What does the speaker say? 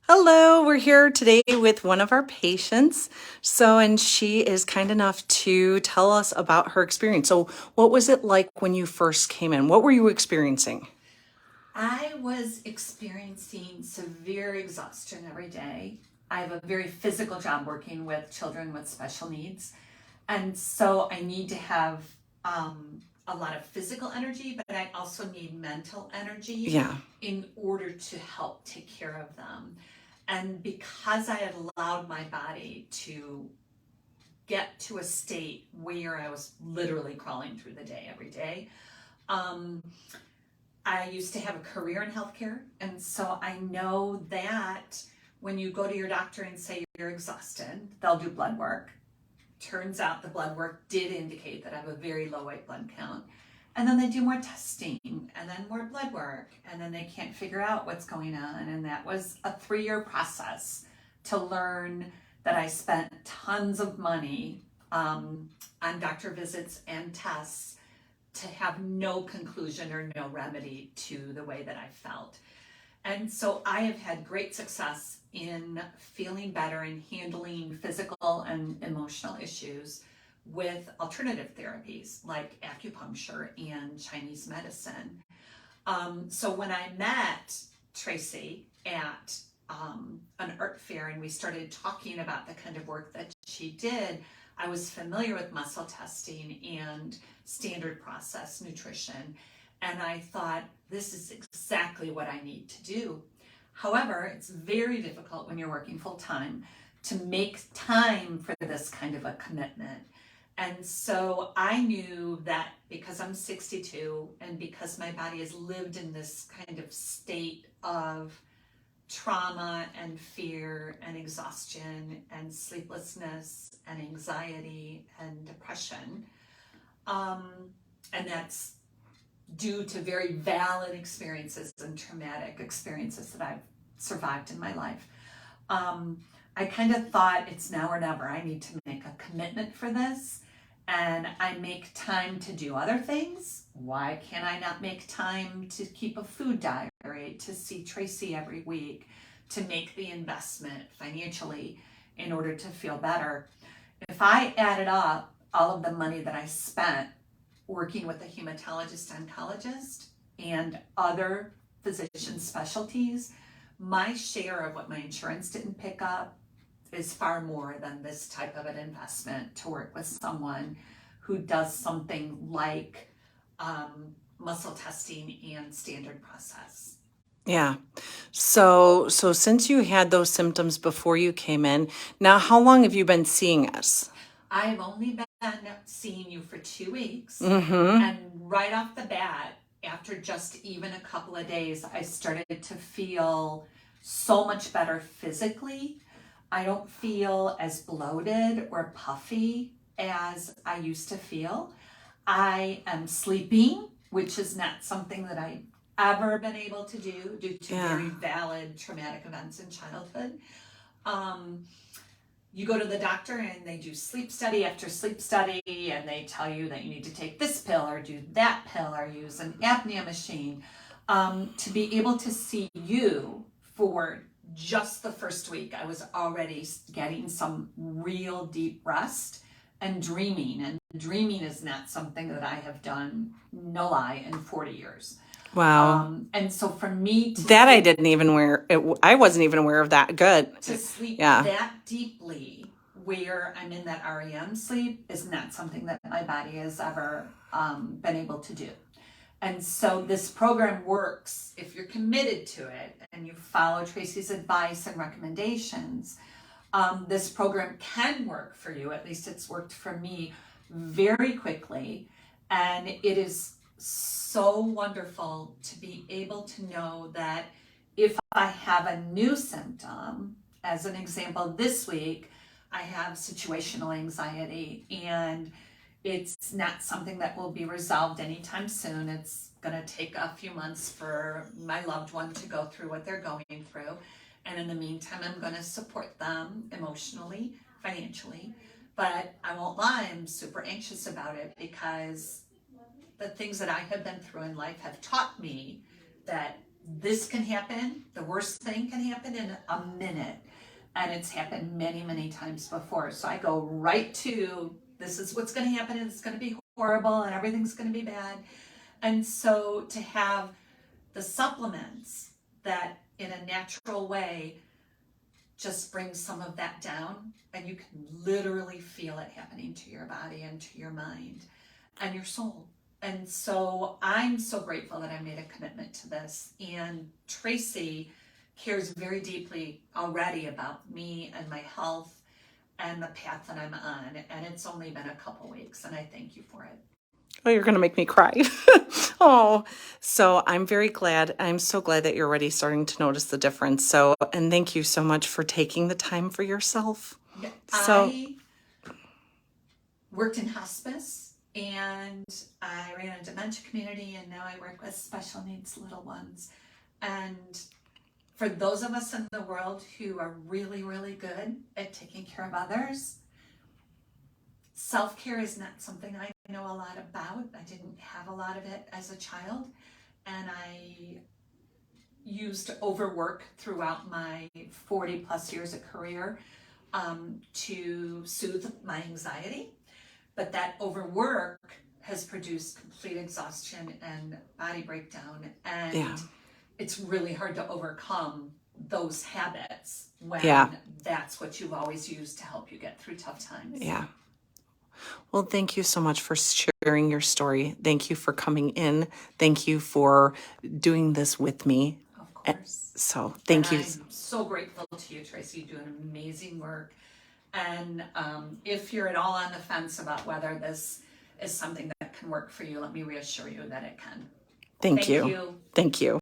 Hello, we're here today with one of our patients. And she is kind enough to tell us about her experience. So, what was it like when you first came in? What were you experiencing? I was experiencing severe exhaustion every day. I have a very physical job working with children with special needs. And so I need to have a lot of physical energy, but I also need mental energy Yeah, in order to help take care of them. And because I had allowed my body to get to a state where I was literally crawling through the day every day, um, I used to have a career in healthcare, and so I know that when you go to your doctor and say you're exhausted, they'll do blood work. Turns out the blood work did indicate that I have a very low white blood count. And then they do more testing and then more blood work, and then they can't figure out what's going on. And that was a 3-year process to learn that I spent tons of money on doctor visits and tests to have no conclusion or no remedy to the way that I felt. And so I have had great success in feeling better and handling physical and emotional issues with alternative therapies like acupuncture and Chinese medicine. So when I met Tracy at an art fair and we started talking about the kind of work that she did, I was familiar with muscle testing and standard process nutrition. And I thought, this is exactly what I need to do. However, it's very difficult when you're working full time to make time for this kind of a commitment. And so I knew that because I'm 62 and because my body has lived in this kind of state of trauma and fear and exhaustion and sleeplessness and anxiety and depression, um, and that's due to very valid experiences and traumatic experiences that I've survived in my life. Um, I kind of thought it's now or never. I need to make a commitment for this, and I make time to do other things. Why can't I not make time to keep a food diary, to see Tracy every week, to make the investment financially in order to feel better? If I added up all of the money that I spent working with a hematologist oncologist and other physician specialties, my share of what my insurance didn't pick up is far more than this type of an investment to work with someone who does something like muscle testing and standard process. yeah. So since you had those symptoms before you came in, now how long have you been seeing us? I've only been seeing you for 2 weeks, Mm-hmm. and right off the bat, after just even a couple of days, I started to feel so much better physically. I don't feel as bloated or puffy as I used to feel. I am sleeping, which is not something that I've ever been able to do due to Yeah. very valid traumatic events in childhood. Um, you go to the doctor and they do sleep study after sleep study, and they tell you that you need to take this pill or do that pill or use an apnea machine. To be able to see you for just the first week, I was already getting some real deep rest and dreaming. And dreaming is not something that I have done, no lie, in 40 years. Wow. And so for me to That I didn't even aware. I wasn't even aware of that. Good. to sleep Yeah. that deeply where I'm in that REM sleep is not something that my body has ever been able to do. And so this program works if you're committed to it and you follow Tracy's advice and recommendations. This program can work for you. At least it's worked for me very quickly. And it is so wonderful to be able to know that if I have a new symptom, as an example, this week, I have situational anxiety, and it's not something that will be resolved anytime soon. It's going to take a few months for my loved one to go through what they're going through. And in the meantime, I'm going to support them emotionally, financially. But I won't lie, I'm super anxious about it because the things that I have been through in life have taught me that this can happen, the worst thing can happen in a minute. And it's happened many, many times before. So I go right to, this is what's going to happen, and it's going to be horrible, and everything's going to be bad. And so to have the supplements that in a natural way just bring some of that down, and you can literally feel it happening to your body and to your mind and your soul. And so I'm so grateful that I made a commitment to this. And Tracy cares very deeply already about me and my health and the path that I'm on. And it's only been a couple weeks, and I thank you for it. Oh, you're going to make me cry. Oh, so I'm very glad. I'm so glad that you're already starting to notice the difference. So, and thank you so much for taking the time for yourself. So I worked in hospice, and I ran a dementia community, and now I work with special needs little ones. And for those of us in the world who are really, really good at taking care of others, self-care is not something I know a lot about. I didn't have a lot of it as a child, and I used overwork throughout my 40 plus years of career to soothe my anxiety. But that overwork has produced complete exhaustion and body breakdown, and yeah, it's really hard to overcome those habits when yeah, that's what you've always used to help you get through tough times. yeah. Well, thank you so much for sharing your story. Thank you for coming in. Thank you for doing this with me. Of course. So thank you. I'm so grateful to you, Tracy. You do an amazing work. And if you're at all on the fence about whether this is something that can work for you, let me reassure you that it can. Thank you. You. Thank you.